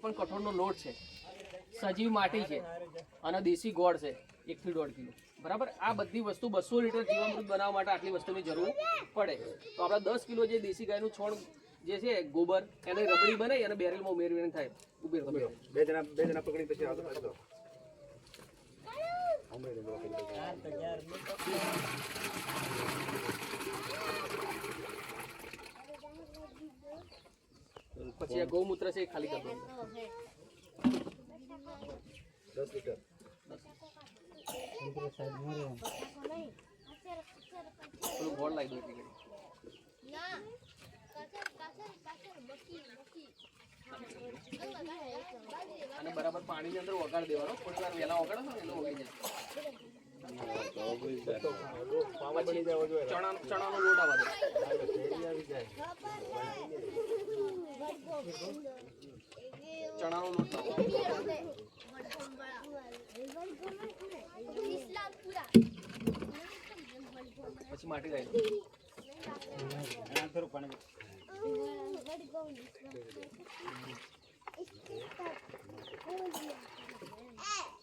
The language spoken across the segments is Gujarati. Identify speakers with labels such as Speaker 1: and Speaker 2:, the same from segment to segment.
Speaker 1: પણ કઠોળનો લોટ છે, સજીવ માટી છે અને દેશી ગોળ છે 1 થી 1.5 કિલો, બરાબર. આ બધી વસ્તુ 200 લીટર જીવામૃત બનાવવા માટે આટલી વસ્તુની જરૂર પડે. તો આપણે 10 કિલો જે દેશી ગાયનું છોણ જે છે ગોબર એને રબડી બનાવી અને બેરલમાં ઉમેરવીને થાય. ઉમેરો બે જણા પકડી પછી આગળ પછી આ ગૌમૂત્ર છે એ ખાલી કરી દો 10 લીટર. ગોળ લાવી દો એટલે અને બરાબર પાણીની અંદર વગાડ દેવાનો. થોડી વાર વહેલા વગાડો ને એટલે ઓગળી જાય. ચણાનો લોટ આવવા દો. ચણાનો લોટ પછી માટી જાય.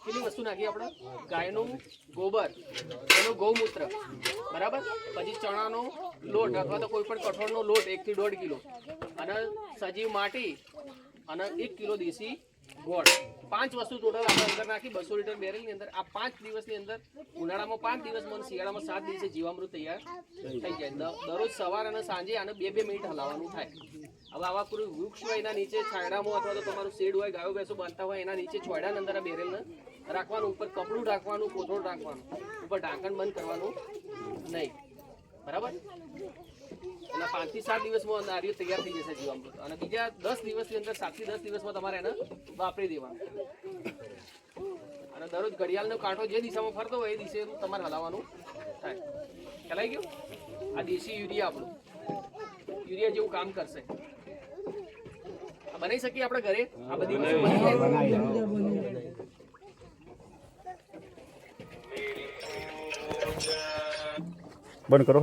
Speaker 1: કેટલી વસ્તુ નાખી આપણે? ગાયનું ગોબર, એનું ગૌમૂત્ર, બરાબર. પછી ચણાનો લોટ અથવા તો કોઈ પણ કઠોળનો લોટ 1 થી 1.5 કિલો અને સજીવ માટી અને 1 કિલો દેશી ગોળ. 5 વસ્તુ ટોટલ આપણે અંદર નાખી 200 લીટર બેરલની અંદર. આ 5 દિવસની અંદર, ઉનાળામાં 5 દિવસમાં અને શિયાળામાં 7 દિવસે જીવામૃત તૈયાર થઈ જાય. દરરોજ સવાર અને સાંજે આને 2-2 મિનિટ હલાવવાનું થાય. હવે આવા કોઈ વૃક્ષ હોય એના નીચે, છાંયડામાં અથવા તો તમારું શેડ હોય, ગાયો ભેંસો બાંધતા હોય એના નીચે છોડાની અંદર આ બેરલને રાખવાનું. ઉપર કપડું રાખવાનું, કોથળું રાખવાનું, ઉપર ઢાંકણ બંધ કરવાનું નહીં, બરાબર. એટલે 5 થી 7 દિવસમાં નારિયેળ તૈયાર થઈ જશે જીવામૃત. અને બીજા 10 દિવસની અંદર, 7 થી 10 દિવસમાં તમારે એને વાપરી દેવાનું. અને દરરોજ ઘડિયાળનો કાંટો જે દિશામાં ફરતો હોય એ દિશે તમારે હલાવવાનું થાય. ખ્યાલ આવી ગયો? આ દેશી યુરિયા આપણું યુરિયા જેવું કામ કરશે. આ બનાવી શકીએ આપણે ઘરે. આ બધી
Speaker 2: બંધ કરો.